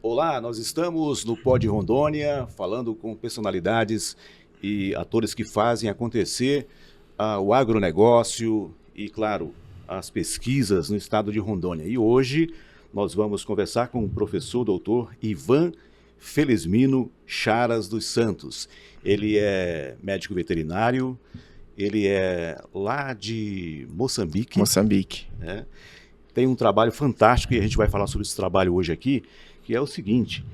Olá, nós estamos no Pod Rondônia, falando com personalidades e atores que fazem acontecer o agronegócio e, claro, as pesquisas no estado de Rondônia. E hoje nós vamos conversar com o professor doutor Ivan Felizmino Charas dos Santos. Ele é médico veterinário, ele é lá de Moçambique. Né? Tem um trabalho fantástico e a gente vai falar sobre esse trabalho hoje aqui, que é o seguinte: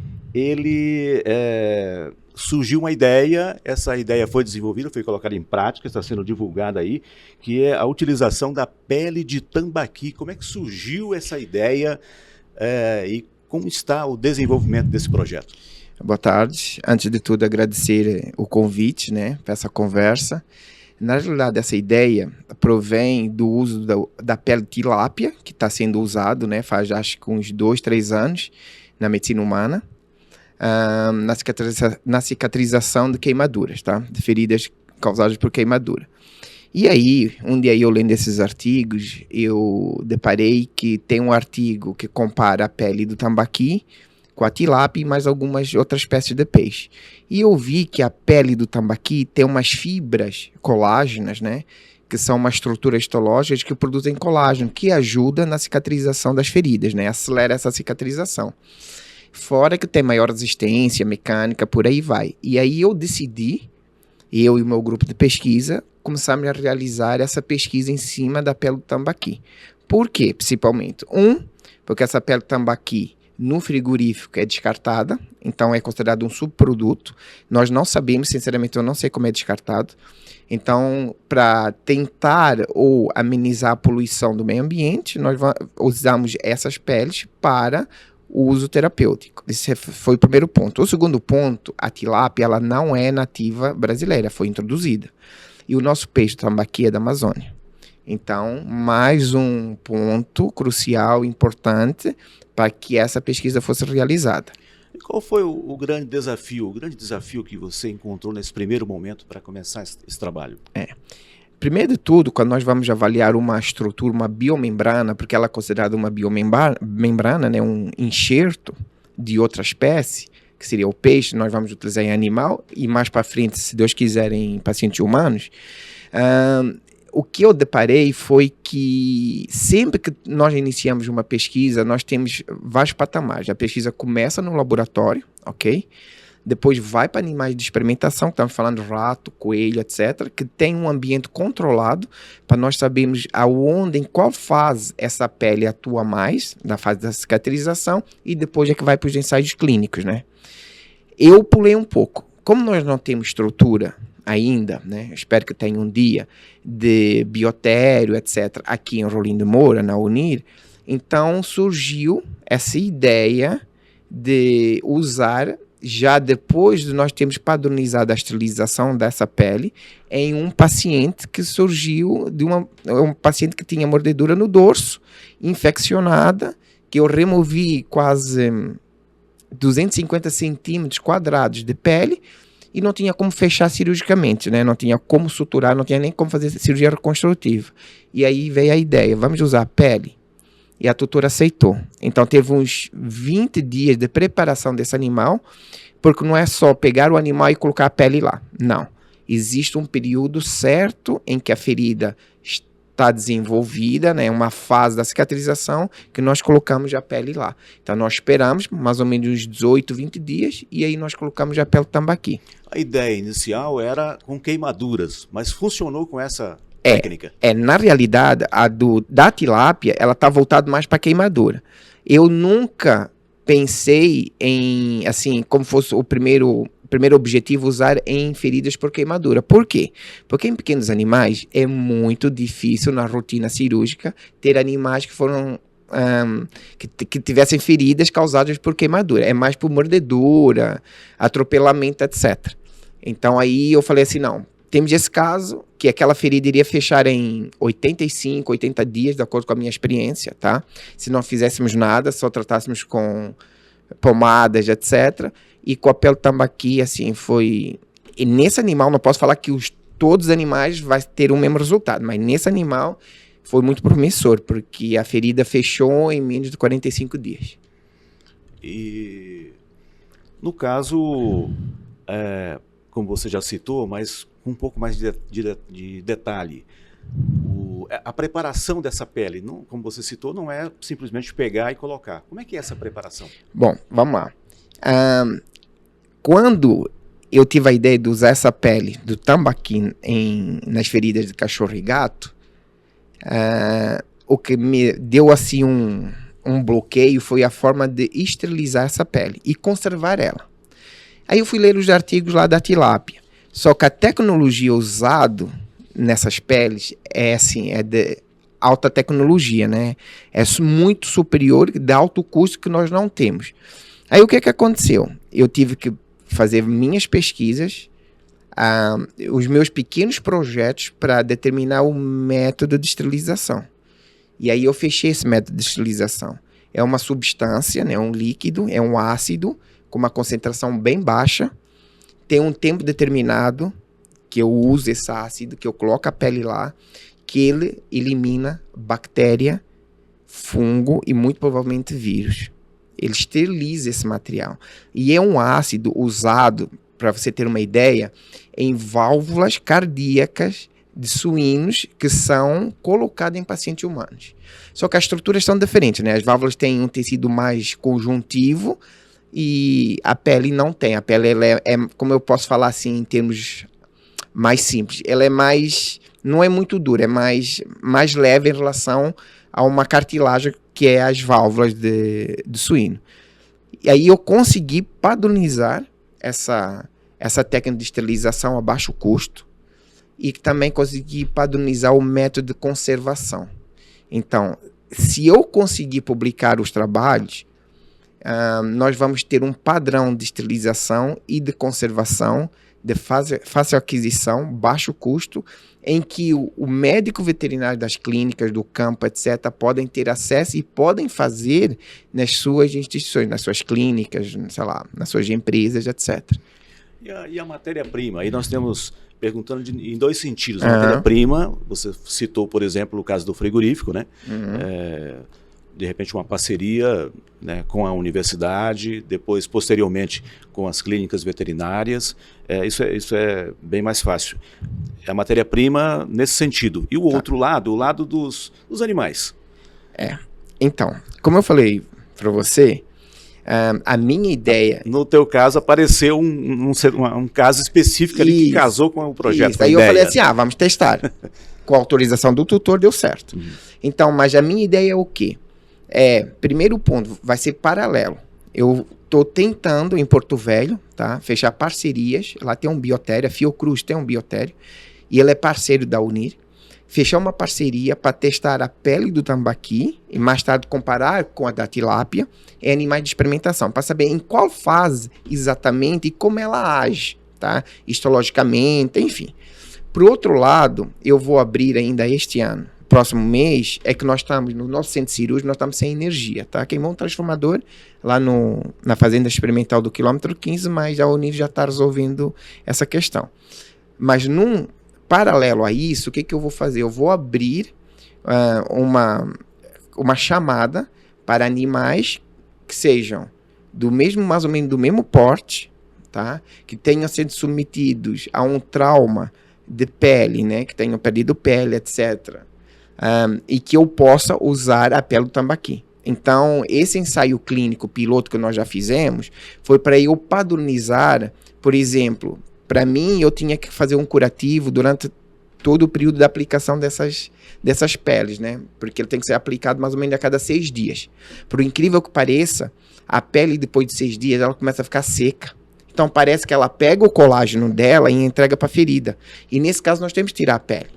surgiu uma ideia, essa ideia foi desenvolvida, foi colocada em prática, está sendo divulgada aí, que é a utilização da pele de tambaqui. Como é que surgiu essa ideia e como está o desenvolvimento desse projeto? Boa tarde. Antes de tudo, agradecer o convite, né, para essa conversa. Na realidade, essa ideia provém do uso da pele de tilápia, que está sendo usado, né, faz acho que uns 2, 3 anos, na medicina humana, na cicatrização de queimaduras, tá? De feridas causadas por queimadura. E aí, um dia eu lendo esses artigos, eu deparei que tem um artigo que compara a pele do tambaqui com a tilápia e mais algumas outras espécies de peixe. E eu vi que a pele do tambaqui tem umas fibras colágenas, né? Que são uma estrutura histológica que produzem colágeno, que ajuda na cicatrização das feridas, né? Acelera essa cicatrização. Fora que tem maior resistência mecânica, por aí vai. E aí eu decidi, eu e o meu grupo de pesquisa, começamos a realizar essa pesquisa em cima da pele do tambaqui. Por quê, principalmente? Porque essa pele do tambaqui no frigorífico é descartada, então é considerado um subproduto. Nós não sabemos, sinceramente, eu não sei como é descartado. Então, para tentar ou amenizar a poluição do meio ambiente, nós usamos essas peles para o uso terapêutico. Esse foi o primeiro ponto. O segundo ponto, a tilápia, ela não é nativa brasileira, foi introduzida. E o nosso peixe tambaqui é da Amazônia. Então, mais um ponto crucial, importante, para que essa pesquisa fosse realizada. E qual foi o grande desafio que você encontrou nesse primeiro momento para começar esse trabalho? Primeiro de tudo, quando nós vamos avaliar uma estrutura, uma biomembrana, porque ela é considerada uma biomembrana, né, um enxerto de outra espécie, que seria o peixe, nós vamos utilizar em animal, e mais para frente, se Deus quiser, em pacientes humanos. O que eu deparei foi que sempre que nós iniciamos uma pesquisa, nós temos vários patamares. A pesquisa começa no laboratório, ok? Depois vai para animais de experimentação, que estamos falando rato, coelho, etc., que tem um ambiente controlado para nós sabermos aonde, em qual fase essa pele atua mais, na fase da cicatrização, e depois é que vai para os ensaios clínicos, né? Eu pulei um pouco. Como nós não temos estrutura ainda, né, espero que tenha um dia, de biotério, etc., aqui em Rolim de Moura, na Unir, então surgiu essa ideia de usar, já depois de nós termos padronizado a esterilização dessa pele, em um paciente que surgiu de um paciente que tinha mordedura no dorso, infeccionada, que eu removi quase 250 centímetros quadrados de pele, e não tinha como fechar cirurgicamente, né? Não tinha como suturar, não tinha nem como fazer cirurgia reconstrutiva. E aí veio a ideia, vamos usar a pele? E a tutora aceitou. Então teve uns 20 dias de preparação desse animal, porque não é só pegar o animal e colocar a pele lá. Não. Existe um período certo em que a ferida está desenvolvida, né, uma fase da cicatrização, que nós colocamos a pele lá. Então nós esperamos mais ou menos uns 18, 20 dias, e aí nós colocamos a pele tambaqui. A ideia inicial era com queimaduras, mas funcionou com essa técnica? Na realidade, da tilápia, ela está voltada mais para queimadura. Eu nunca pensei em, assim, como fosse o primeiro objetivo, usar em feridas por queimadura. Por quê? Porque em pequenos animais é muito difícil na rotina cirúrgica ter animais que foram que tivessem feridas causadas por queimadura. É mais por mordedura, atropelamento, etc. Então aí eu falei assim, não, temos esse caso, que aquela ferida iria fechar em 85, 80 dias, de acordo com a minha experiência, tá? Se não fizéssemos nada, só tratássemos com pomadas, etc. E com a pele tambaqui, assim, foi E nesse animal, não posso falar que todos os animais vai ter o mesmo resultado, mas nesse animal foi muito promissor, porque a ferida fechou em menos de 45 dias. E no caso, como você já citou, mas com um pouco mais de detalhe, a preparação dessa pele, não, como você citou, não é simplesmente pegar e colocar. Como é que é essa preparação? Bom, vamos lá. Quando eu tive a ideia de usar essa pele do tambaqui nas feridas de cachorro e gato, o que me deu assim um bloqueio foi a forma de esterilizar essa pele e conservar ela. Aí eu fui ler os artigos lá da tilápia. Só que a tecnologia usada nessas peles é de alta tecnologia, né? É muito superior, de alto custo, que nós não temos. Aí o que aconteceu? Eu tive que fazer minhas pesquisas, os meus pequenos projetos para determinar o método de esterilização. E aí eu fechei esse método de esterilização. É uma substância, né? Um líquido, é um ácido com uma concentração bem baixa, tem um tempo determinado que eu uso esse ácido, que eu coloco a pele lá, que ele elimina bactéria, fungo e muito provavelmente vírus. Ele esteriliza esse material. E é um ácido usado, para você ter uma ideia, em válvulas cardíacas de suínos que são colocadas em pacientes humanos. Só que as estruturas são diferentes, né? As válvulas têm um tecido mais conjuntivo e a pele não tem. A pele ela como eu posso falar assim em termos mais simples, ela não é muito dura, é mais leve em relação a uma cartilagem que é as válvulas de suíno. E aí eu consegui padronizar essa técnica de esterilização a baixo custo e também consegui padronizar o método de conservação. Então, se eu conseguir publicar os trabalhos, nós vamos ter um padrão de esterilização e de conservação de fácil aquisição, baixo custo, em que o médico veterinário das clínicas, do campo, etc., podem ter acesso e podem fazer nas suas instituições, nas suas clínicas, sei lá, nas suas empresas, etc. E a matéria-prima? Aí nós temos, perguntando em dois sentidos. A matéria-prima, você citou, por exemplo, o caso do frigorífico, né? De repente uma parceria, né, com a universidade, depois, posteriormente, com as clínicas veterinárias. Isso é bem mais fácil. É a matéria-prima nesse sentido. E o outro lado, o lado dos animais. Então, como eu falei para você, a minha ideia... No teu caso, apareceu um caso específico ali que casou com o projeto. Aí eu falei assim, vamos testar. Com a autorização do tutor, deu certo. Então, mas a minha ideia é o quê? Primeiro ponto, vai ser paralelo. Eu estou tentando, em Porto Velho, tá, fechar parcerias. Lá tem um biotério, a Fiocruz tem um biotério, e ele é parceiro da Unir. Fechar uma parceria para testar a pele do tambaqui e mais tarde comparar com a da tilápia em animais de experimentação, para saber em qual fase exatamente e como ela age, tá? Histologicamente, enfim. Por outro lado, eu vou abrir ainda este ano, próximo mês, é que nós estamos, no nosso centro cirúrgico, nós estamos sem energia, tá? Queimou um transformador lá na fazenda experimental do quilômetro 15, mas a Unir já está resolvendo essa questão. Mas paralelo a isso, o que eu vou fazer? Eu vou abrir uma chamada para animais que sejam mais ou menos do mesmo porte, tá? Que tenham sido submetidos a um trauma de pele, né? Que tenham perdido pele, etc., e que eu possa usar a pele do tambaqui. Então, esse ensaio clínico piloto que nós já fizemos foi para eu padronizar, por exemplo, para mim eu tinha que fazer um curativo durante todo o período da aplicação dessas peles, né? Porque ele tem que ser aplicado mais ou menos a cada 6 dias. Por incrível que pareça, a pele depois de 6 dias ela começa a ficar seca. Então parece que ela pega o colágeno dela e entrega para a ferida. E nesse caso nós temos que tirar a pele.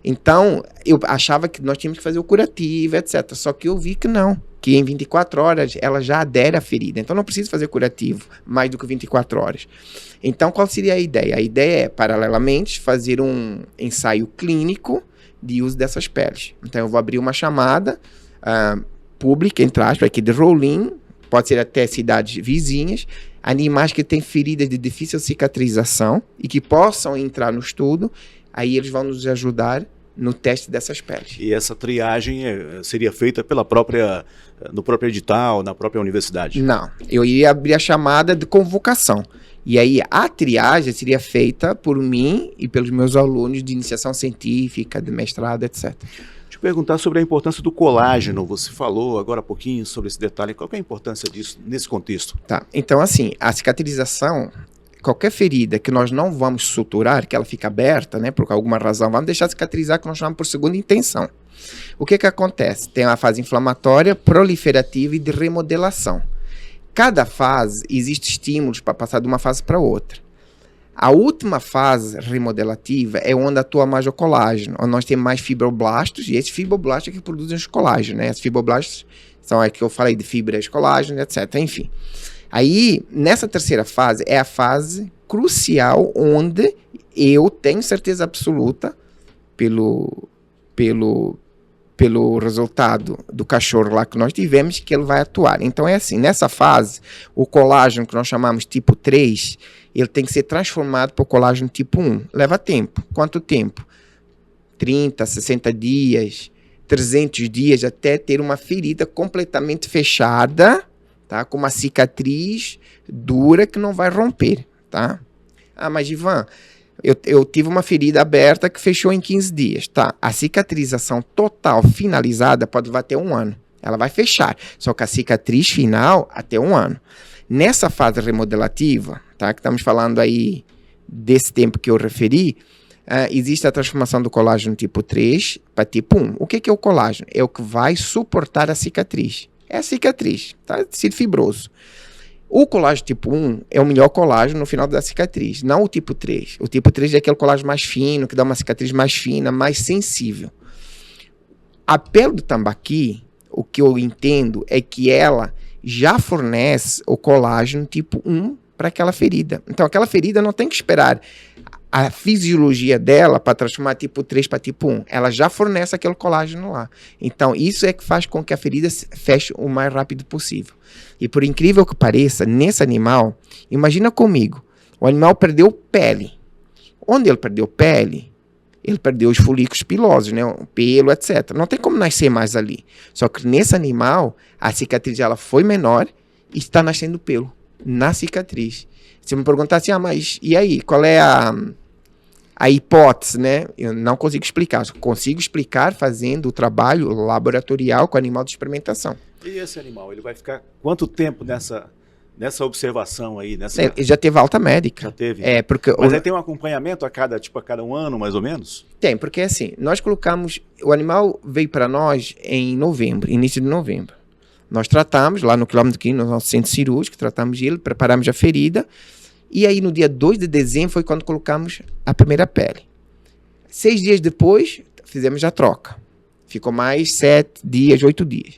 Então, eu achava que nós tínhamos que fazer o curativo, etc. Só que eu vi que não, que em 24 horas ela já adere à ferida. Então, não precisa fazer curativo mais do que 24 horas. Então, qual seria a ideia? A ideia é, paralelamente, fazer um ensaio clínico de uso dessas peles. Então, eu vou abrir uma chamada pública, entre aspas, aqui de roll-in, pode ser até cidades vizinhas, animais que têm feridas de difícil cicatrização e que possam entrar no estudo, aí eles vão nos ajudar no teste dessas peles. E essa triagem seria feita no próprio edital, na própria universidade? Não, eu iria abrir a chamada de convocação. E aí a triagem seria feita por mim e pelos meus alunos de iniciação científica, de mestrado, etc. Deixa eu perguntar sobre a importância do colágeno. Você falou agora há pouquinho sobre esse detalhe. Qual que é a importância disso nesse contexto? Tá, então assim, a cicatrização, qualquer ferida que nós não vamos suturar, que ela fica aberta, né, por alguma razão, vamos deixar cicatrizar, que nós chamamos por segunda intenção. O que acontece? Tem a fase inflamatória, proliferativa e de remodelação. Cada fase, existe estímulos para passar de uma fase para outra. A última fase remodelativa é onde atua mais o colágeno, onde nós temos mais fibroblastos, e esses fibroblastos é que produzem os colágenos, né? Os fibroblastos são que eu falei de fibras, colágeno, etc. Enfim. Aí, nessa terceira fase, é a fase crucial onde eu tenho certeza absoluta pelo resultado do cachorro lá que nós tivemos, que ele vai atuar. Então é assim, nessa fase, o colágeno que nós chamamos tipo 3, ele tem que ser transformado para o colágeno tipo 1. Leva tempo. Quanto tempo? 30, 60 dias, 300 dias, até ter uma ferida completamente fechada, tá? Com uma cicatriz dura que não vai romper, tá? Ah, mas Ivan, eu tive uma ferida aberta que fechou em 15 dias, tá? A cicatrização total finalizada pode levar até 1 ano. Ela vai fechar, só que a cicatriz final até 1 ano. Nessa fase remodelativa, tá? Que estamos falando aí desse tempo que eu referi, existe a transformação do colágeno tipo 3 para tipo 1. O que é o colágeno? É o que vai suportar a cicatriz. É a cicatriz, tá? Tecido fibroso. O colágeno tipo 1 é o melhor colágeno no final da cicatriz, não o tipo 3. O tipo 3 é aquele colágeno mais fino, que dá uma cicatriz mais fina, mais sensível. A pele do tambaqui, o que eu entendo é que ela já fornece o colágeno tipo 1 para aquela ferida. Então, aquela ferida não tem que esperar a fisiologia dela para transformar tipo 3 para tipo 1. Ela já fornece aquele colágeno lá. Então, isso é que faz com que a ferida feche o mais rápido possível. E por incrível que pareça, nesse animal, imagina comigo, o animal perdeu pele. Onde ele perdeu pele, ele perdeu os folículos pilosos, né? O pelo, etc. Não tem como nascer mais ali. Só que nesse animal, a cicatriz ela foi menor e está nascendo pelo na cicatriz. Se me perguntar assim, mas e aí, qual é a hipótese, né? Eu não consigo explicar. Eu consigo explicar fazendo o trabalho laboratorial com o animal de experimentação. E esse animal, ele vai ficar quanto tempo nessa observação aí? Ele já teve alta médica. Já teve? Porque mas aí tem um acompanhamento a cada 1 ano, mais ou menos? Tem, porque assim, nós colocamos... O animal veio para nós em novembro, início de novembro. Nós tratamos, lá no quilômetro 15, no nosso centro cirúrgico, tratamos ele, preparamos a ferida. E aí, no dia 2 de dezembro, foi quando colocamos a primeira pele. 6 dias depois, fizemos a troca. Ficou mais 7 dias, 8 dias.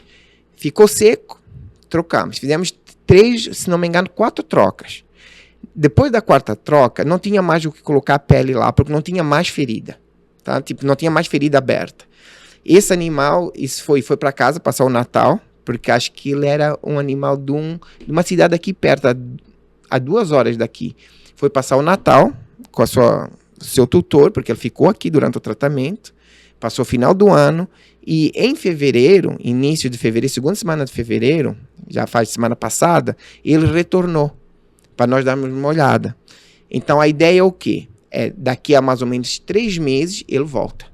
Ficou seco, trocamos. Fizemos 3, se não me engano, 4 trocas. Depois da 4ª troca, não tinha mais o que colocar a pele lá, porque não tinha mais ferida. Tá? Tipo, não tinha mais ferida aberta. Esse animal, foi para casa passar o Natal, porque acho que ele era um animal de uma cidade aqui perto, a 2 horas daqui. Foi passar o Natal com seu tutor, porque ele ficou aqui durante o tratamento, passou o final do ano, e em fevereiro, início de fevereiro, segunda semana de fevereiro, já faz semana passada, ele retornou, para nós darmos uma olhada. Então a ideia é o quê? Daqui a mais ou menos 3 meses, ele volta.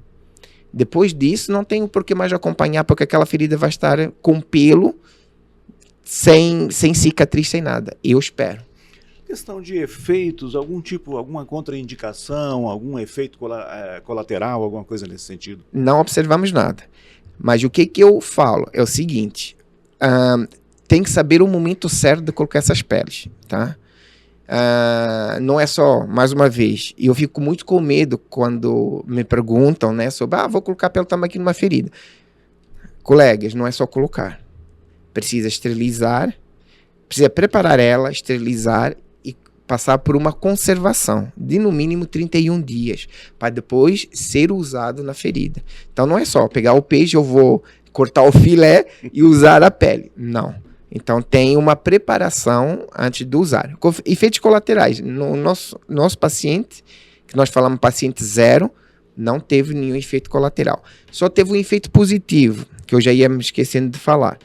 Depois disso, não tem por que mais acompanhar, porque aquela ferida vai estar com pelo, sem cicatriz, sem nada. Eu espero. Questão de efeitos, alguma contraindicação, algum efeito colateral, alguma coisa nesse sentido? Não observamos nada. Mas o que eu falo é o seguinte, tem que saber o momento certo de colocar essas peles, tá? Não é só, mais uma vez, e eu fico muito com medo quando me perguntam, né, sobre, vou colocar pele também aqui numa ferida. Colegas, não é só colocar. Precisa esterilizar, precisa preparar ela, esterilizar e passar por uma conservação de no mínimo 31 dias, para depois ser usado na ferida. Então não é só pegar o peixe, eu vou cortar o filé e usar a pele. Não. Então, tem uma preparação antes de usar. Efeitos colaterais. No nosso paciente, que nós falamos paciente zero, não teve nenhum efeito colateral. Só teve um efeito positivo, que eu já ia me esquecendo de falar.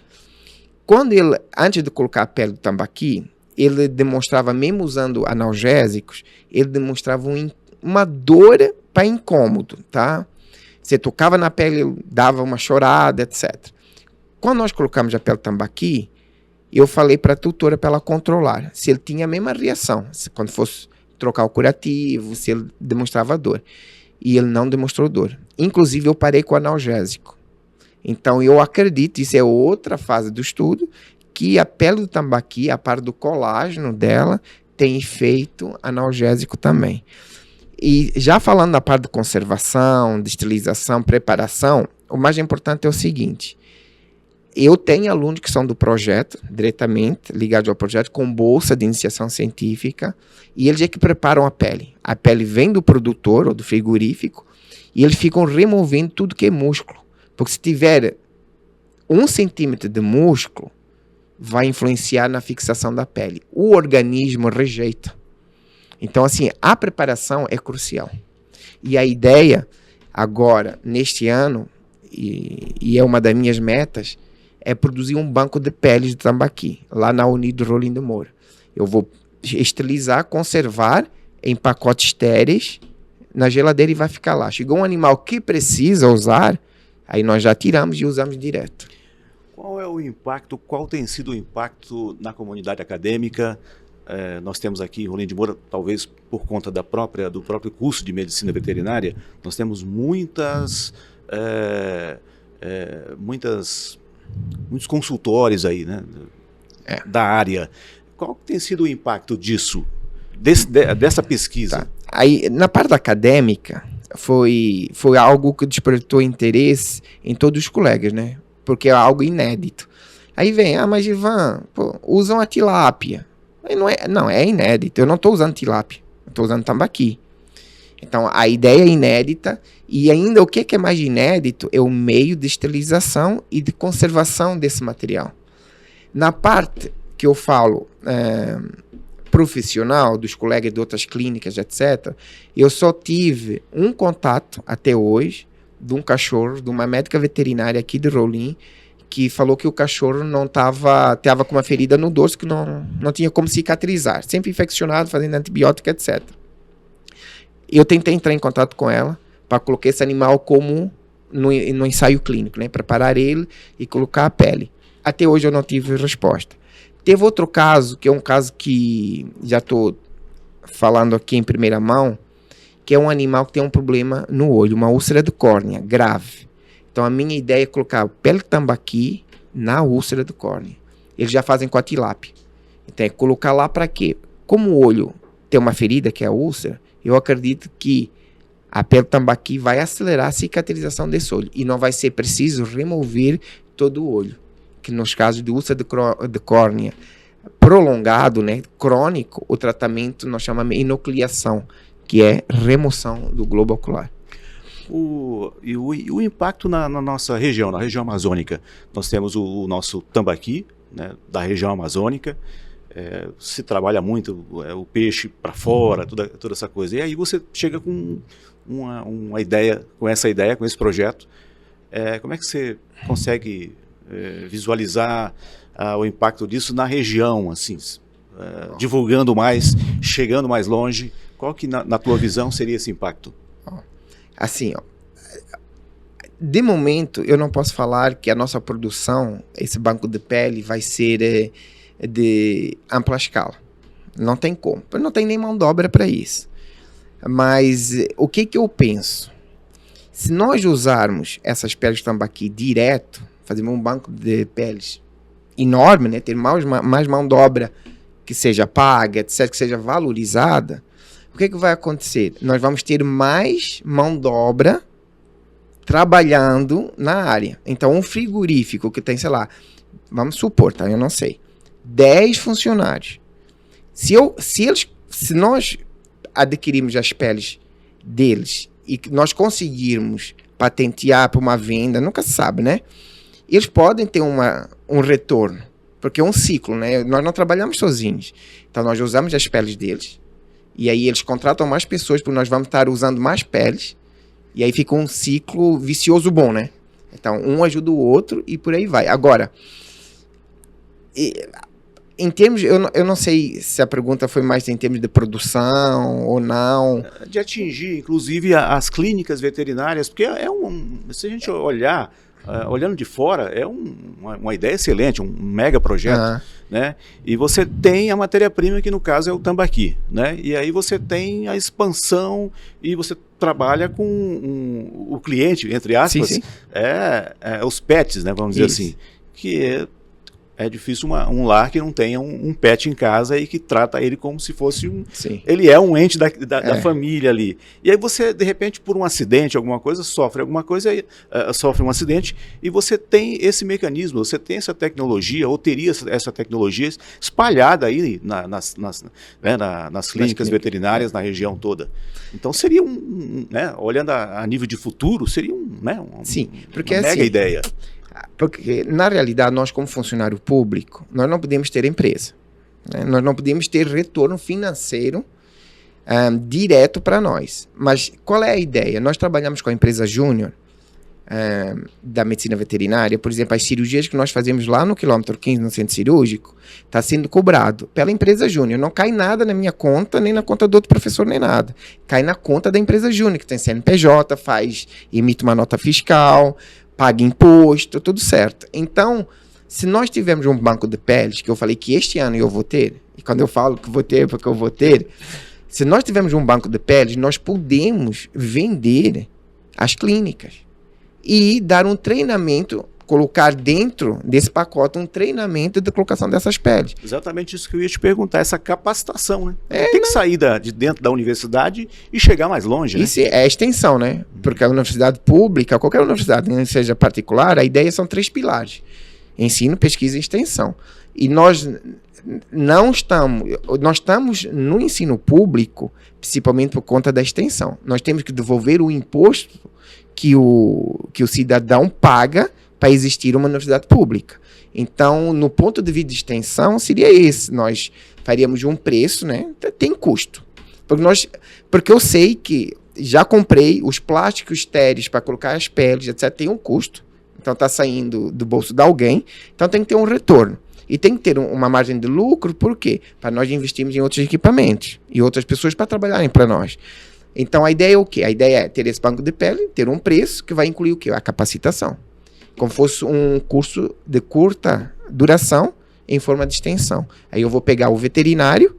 Quando ele, antes de colocar a pele do tambaqui, ele demonstrava, mesmo usando analgésicos, ele demonstrava uma dor para incômodo, tá? Você tocava na pele, ele dava uma chorada, etc. Quando nós colocamos a pele do tambaqui, eu falei para a tutora para ela controlar se ele tinha a mesma reação, quando fosse trocar o curativo, se ele demonstrava dor. E ele não demonstrou dor. Inclusive, eu parei com o analgésico. Então, eu acredito, isso é outra fase do estudo, que a pele do tambaqui, a parte do colágeno dela, tem efeito analgésico também. E já falando da parte de conservação, de esterilização, preparação, o mais importante é o seguinte: eu tenho alunos que são do projeto, diretamente ligados ao projeto, com bolsa de iniciação científica, e eles é que preparam a pele. A pele vem do produtor ou do frigorífico, e eles ficam removendo tudo que é músculo. Porque se tiver 1 centímetro de músculo, vai influenciar na fixação da pele. O organismo rejeita. Então, assim, a preparação é crucial. E a ideia, agora, neste ano, e é uma das minhas metas, é produzir um banco de peles de tambaqui, lá na Unido Rolim de Moura. Eu vou esterilizar, conservar em pacotes estéreis na geladeira e vai ficar lá. Chegou um animal que precisa usar, aí nós já tiramos e usamos direto. Qual é o impacto, qual tem sido o impacto na comunidade acadêmica? Nós temos aqui em Rolim de Moura, talvez por conta do próprio curso de medicina veterinária, nós temos muitos consultórios aí, né, da área. Qual tem sido o impacto disso, dessa pesquisa? Tá. Aí, na parte acadêmica, foi algo que despertou interesse em todos os colegas, né? Porque é algo inédito. Aí vem, mas Ivan, usam a tilápia. Não, é inédito. Eu não estou usando tilápia, eu estou usando tambaqui. Então, a ideia é inédita, e ainda o que é mais inédito é o meio de esterilização e de conservação desse material. Na parte que eu falo profissional, dos colegas de outras clínicas, etc., eu só tive um contato até hoje de um cachorro, de uma médica veterinária aqui de Rolim, que falou que o cachorro não estava com uma ferida no dorso que não tinha como cicatrizar, sempre infeccionado, fazendo antibiótico, etc. Eu tentei entrar em contato com ela para colocar esse animal como no ensaio clínico, né? Preparar ele e colocar a pele. Até hoje eu não tive resposta. Teve outro caso, que é um caso que já estou falando aqui em primeira mão, que é um animal que tem um problema no olho, uma úlcera de córnea grave. Então a minha ideia é colocar pele de tambaqui na úlcera de córnea. Eles já fazem com a tilápia. Então é colocar lá para quê? Como o olho tem uma ferida, que é a úlcera, eu acredito que a pele de tambaqui vai acelerar a cicatrização desse olho. E não vai ser preciso remover todo o olho. Que nos casos de úlcera de córnea prolongado, né, crônico, o tratamento nós chamamos de enucleação, que é remoção do globo ocular. O impacto na nossa região, na região amazônica. Nós temos o nosso tambaqui, né, da região amazônica. Se trabalha muito o peixe para fora, toda essa coisa. E aí você chega com uma ideia, com esse projeto. Como é que você consegue visualizar o impacto disso na região, assim, divulgando mais, chegando mais longe? Qual que na tua visão seria esse impacto? Assim, de momento eu não posso falar que a nossa produção, esse banco de pele, vai ser de ampla escala. Não tem como. Não tem nem mão de obra para isso. Mas o que eu penso? Se nós usarmos essas peles de tambaqui direto, fazermos um banco de peles enorme, né, ter mais mão de obra que seja paga, etc., que seja valorizada, o que vai acontecer? Nós vamos ter mais mão de obra trabalhando na área. Então, um frigorífico que tem, sei lá, vamos supor, tá? Eu não sei, 10 funcionários. Se nós adquirirmos as peles deles e nós conseguirmos patentear para uma venda, nunca se sabe, né? Eles podem ter um retorno. Porque é um ciclo, né? Nós não trabalhamos sozinhos. Então, nós usamos as peles deles. E aí, eles contratam mais pessoas, porque nós vamos estar usando mais peles. E aí, fica um ciclo vicioso bom, né? Então, um ajuda o outro e por aí vai. Agora, em termos... Eu não sei se a pergunta foi mais em termos de produção ou não. De atingir, inclusive, as clínicas veterinárias, porque se a gente olhar... olhando de fora, é uma ideia excelente, um mega projeto, né? E você tem a matéria-prima, que no caso é o tambaqui, né? E aí você tem a expansão e você trabalha com o cliente, entre aspas, Sim. Os pets, né? Vamos dizer assim, que é difícil um lar que não tenha um pet em casa e que trata ele como se fosse ele é um ente da família ali. E aí você, de repente, por um acidente, alguma coisa, sofre um acidente, e você tem esse mecanismo, você tem essa tecnologia, ou teria essa tecnologia espalhada aí nas clínicas veterinárias na região toda. Então seria olhando a nível de futuro, seria uma mega ideia. Porque, na realidade, nós como funcionário público, nós não podemos ter empresa. Né? Nós não podemos ter retorno financeiro direto para nós. Mas qual é a ideia? Nós trabalhamos com a empresa júnior da medicina veterinária. Por exemplo, as cirurgias que nós fazemos lá no quilômetro 15, no centro cirúrgico, está sendo cobrado pela empresa júnior. Não cai nada na minha conta, nem na conta do outro professor, nem nada. Cai na conta da empresa júnior, que tem CNPJ, emite uma nota fiscal, paga imposto, tudo certo. Então, se nós tivermos um banco de peles, que eu falei que este ano eu vou ter, e quando eu falo que vou ter, é porque eu vou ter, se nós tivermos um banco de peles, nós podemos vender às clínicas e dar um treinamento, colocar dentro desse pacote um treinamento de colocação dessas peles. Exatamente isso que eu ia te perguntar, essa capacitação, né? Tem que sair de dentro da universidade e chegar mais longe, né? Isso é a extensão, né? Porque a universidade pública, qualquer universidade, nem seja particular, a ideia são 3 pilares: ensino, pesquisa e extensão. E nós estamos no ensino público, principalmente por conta da extensão. Nós temos que devolver o imposto que o cidadão paga para existir uma universidade pública. Então, no ponto de vista de extensão, seria esse. Nós faríamos um preço, né? Tem custo. Porque eu sei que já comprei os plásticos estéreis para colocar as peles, etc. Tem um custo. Então, está saindo do bolso de alguém. Então, tem que ter um retorno. E tem que ter uma margem de lucro, por quê? Para nós investirmos em outros equipamentos e outras pessoas para trabalharem para nós. Então, a ideia é o quê? A ideia é ter esse banco de pele, ter um preço que vai incluir o quê? A capacitação. Como fosse um curso de curta duração em forma de extensão. Aí eu vou pegar o veterinário,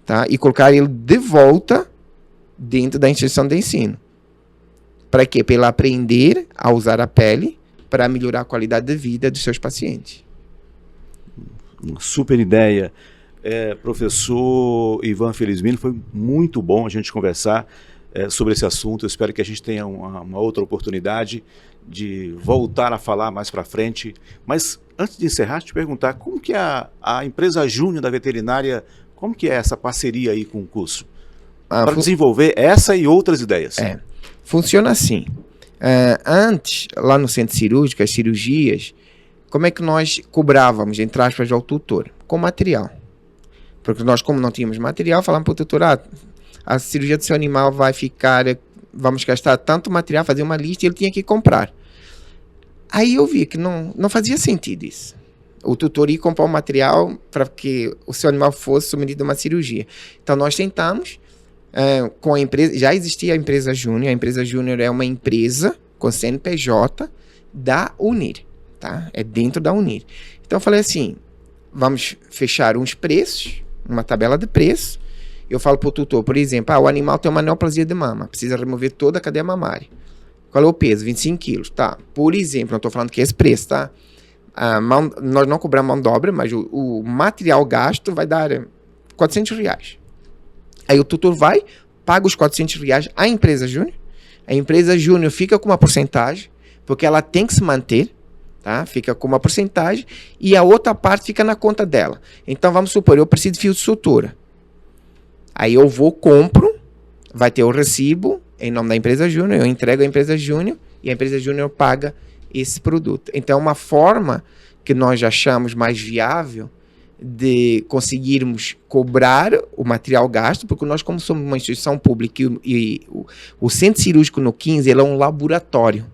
tá, e colocar ele de volta dentro da instituição de ensino. Para quê? Para ele aprender a usar a pele para melhorar a qualidade de vida dos seus pacientes. Uma super ideia. Professor Ivan Felizmino, foi muito bom a gente conversar sobre esse assunto. Eu espero que a gente tenha uma outra oportunidade de voltar a falar mais para frente. Mas antes de encerrar, te perguntar como que a empresa júnior da veterinária, como que é essa parceria aí com o curso? Para desenvolver essa e outras ideias. Funciona assim. Antes, lá no centro cirúrgico, as cirurgias, como é que nós cobrávamos, entre aspas, ao tutor? Com material. Porque nós, como não tínhamos material, falamos para o tutor, a cirurgia do seu animal vai ficar, vamos gastar tanto material, fazer uma lista, e ele tinha que comprar. Aí eu vi que não fazia sentido isso. O tutor ia comprar o material para que o seu animal fosse submetido a uma cirurgia. Então nós tentamos, com a empresa, já existia a empresa Júnior. A empresa Júnior é uma empresa com CNPJ da Unir, tá? É dentro da Unir. Então eu falei assim, vamos fechar uns preços, uma tabela de preço. Eu falo para o tutor, por exemplo, o animal tem uma neoplasia de mama, precisa remover toda a cadeia mamária. Qual é o peso? 25 quilos, tá? Por exemplo, não estou falando que é esse preço, tá? Nós não cobramos mão de obra, mas o material gasto vai dar R$400. Aí o tutor vai, paga os R$400 à empresa júnior. A empresa júnior fica com uma porcentagem, porque ela tem que se manter, tá? Fica com uma porcentagem, e a outra parte fica na conta dela. Então, vamos supor, eu preciso de fio de sutura. Aí eu vou, compro, vai ter o recibo em nome da empresa júnior, eu entrego à empresa júnior e a empresa júnior paga esse produto. Então é uma forma que nós achamos mais viável de conseguirmos cobrar o material gasto, porque nós, como somos uma instituição pública e o Centro Cirúrgico no 15 ele é um laboratório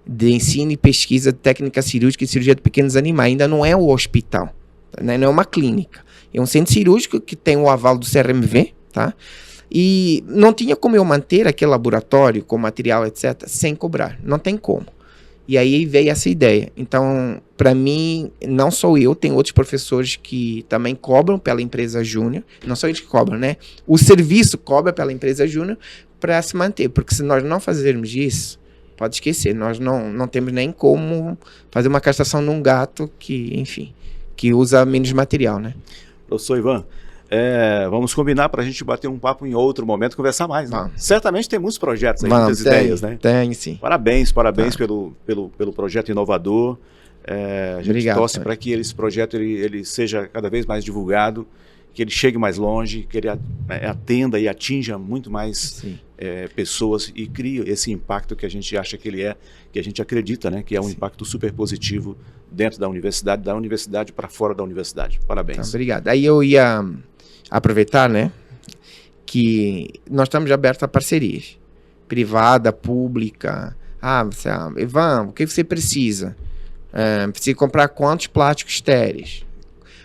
de ensino e pesquisa de técnica cirúrgica e cirurgia de pequenos animais, ainda não é o hospital, né? Não é uma clínica, é um centro cirúrgico que tem o aval do CRMV, tá? E não tinha como eu manter aquele laboratório com material, etc., sem cobrar, não tem como. E aí veio essa ideia. Então, para mim, não sou eu, tem outros professores que também cobram pela empresa Júnior, não só eles que cobram, né? O serviço cobra pela empresa Júnior para se manter, porque se nós não fazermos isso, pode esquecer, nós não temos nem como fazer uma castração num gato que, enfim, que usa menos material, né? Professor Ivan, vamos combinar para a gente bater um papo em outro momento, conversar mais, né? Vamos. Certamente tem muitos projetos aí, Vamos, muitas ideias, né? Tem, sim. Parabéns pelo projeto inovador. A gente Obrigado, torce também. para que esse projeto ele seja cada vez mais divulgado, que ele chegue mais longe, que ele atenda e atinja muito mais pessoas e crie esse impacto que a gente acha que ele é, que a gente acredita, né? Que é um impacto super positivo dentro da universidade para fora da universidade. Parabéns. Então, obrigado. Aí eu ia aproveitar, né, que nós estamos abertos a parcerias, privada, pública. Ivan, o que você precisa? Precisa comprar quantos plásticos estéreis?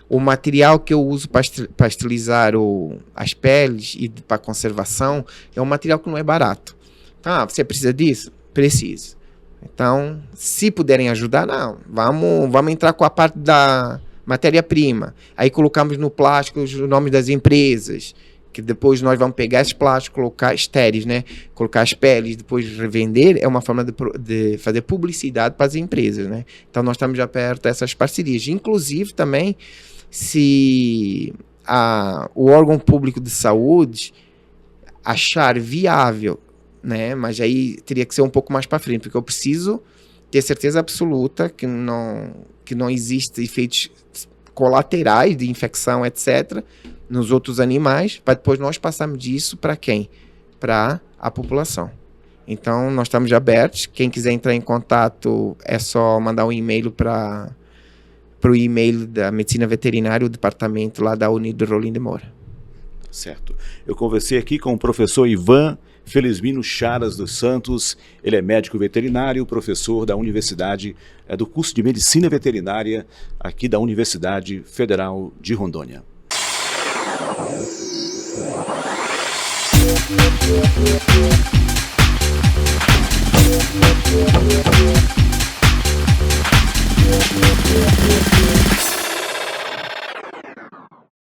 O material que eu uso para esterilizar as peles e para conservação é um material que não é barato. Então, você precisa disso? Precisa. Então, se puderem ajudar, não. Vamos entrar com a parte da matéria-prima. Aí colocamos no plástico os nomes das empresas, que depois nós vamos pegar esses plásticos, colocar estéreis, né? Colocar as peles, depois revender, é uma forma de fazer publicidade para as empresas, né? Então nós estamos já perto dessas parcerias. Inclusive também, se o órgão público de saúde achar viável, né? Mas aí teria que ser um pouco mais para frente, porque eu preciso ter certeza absoluta que não existe efeitos colaterais de infecção, etc., nos outros animais, para depois nós passarmos disso para quem? Para a população. Então, nós estamos abertos. Quem quiser entrar em contato, é só mandar um e-mail para o e-mail da Medicina Veterinária, o departamento lá da Unido Rolim de Moura. Certo. Eu conversei aqui com o professor Ivan Felizmino Charas dos Santos. Ele é médico veterinário, professor da Universidade, do curso de Medicina Veterinária aqui da Universidade Federal de Rondônia.